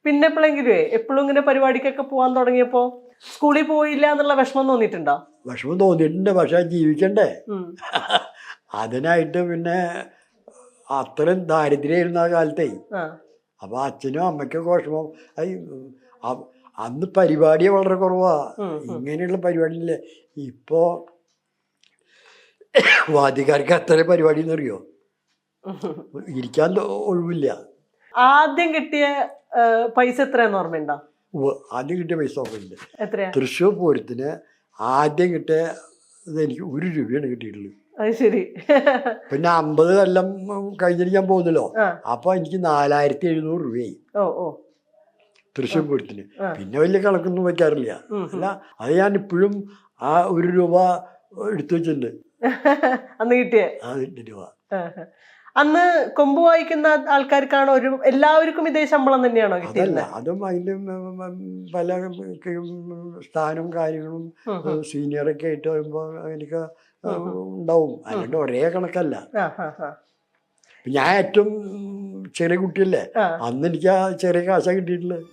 പിന്നെ എപ്പോഴെങ്കിലും എപ്പോഴും ഇങ്ങനെ പരിപാടിക്കൊക്കെ പോകാൻ തുടങ്ങിയപ്പോ സ്കൂളിൽ പോയില്ല എന്നുള്ള വിഷമം തോന്നിയിട്ടുണ്ടോ? വിഷമം തോന്നിയിട്ടുണ്ട്, പക്ഷെ ജീവിക്കണ്ടേ. അതിനായിട്ട് പിന്നെ അത്രയും ദാരിദ്ര്യമായിരുന്ന ആ കാലത്തേ. അപ്പൊ അച്ഛനും അമ്മയ്ക്കൊക്കെ വിഷമം. അന്ന് പരിപാടി വളരെ കുറവാ, ഇങ്ങനെയുള്ള പരിപാടിയില്ലേ. ഇപ്പോ വാദ്യക്കാർക്ക് അത്ര പരിപാടി എന്നറിയോ, ഇരിക്കാൻ ഒഴിവില്ല. ആദ്യം കിട്ടിയ പൈസ എത്രയാന്ന് ഓർമ്മയുണ്ടോ? ആദ്യം കിട്ടിയ പൈസ ഓർമ്മയുണ്ട്. എത്രയാ? തൃശ്ശൂർ പൂരത്തിന് ആദ്യം കിട്ടിയ എനിക്ക് 1 രൂപയാണ് കിട്ടിയിട്ടുള്ളത്. അത് ശരി. പിന്നെ 50 കൊല്ലം കഴിഞ്ഞിട്ട് ഞാൻ പോകുന്നല്ലോ, അപ്പൊ എനിക്ക് 4700 രൂപയായി തൃശ്ശൂർ പൂരത്തിന്. പിന്നെ വലിയ കണക്കൊന്നും വയ്ക്കാറില്ല. അല്ല, അത് ഞാൻ ഇപ്പോഴും ആ 1 രൂപ എടുത്തു വെച്ചിട്ടുണ്ട്. അന്ന് കിട്ടിയ 2 രൂപ. അന്ന് കൊമ്പ് വായിക്കുന്ന ആൾക്കാർക്കാണോ എല്ലാവർക്കും ഇതേ ശമ്പളം തന്നെയാണോ കിട്ടിയത്? അതും അതിന്റെ പല സ്ഥാനവും കാര്യങ്ങളും സീനിയറൊക്കെ ആയിട്ട് വരുമ്പോ എനിക്ക് ഉണ്ടാവും, അതുകൊണ്ട് ഒരേ കണക്കല്ല. ഞാൻ ഏറ്റവും ചെറിയ കുട്ടിയല്ലേ, അന്ന് എനിക്ക് ആ ചെറിയ കാശ കിട്ടിയിട്ടുള്ളത്.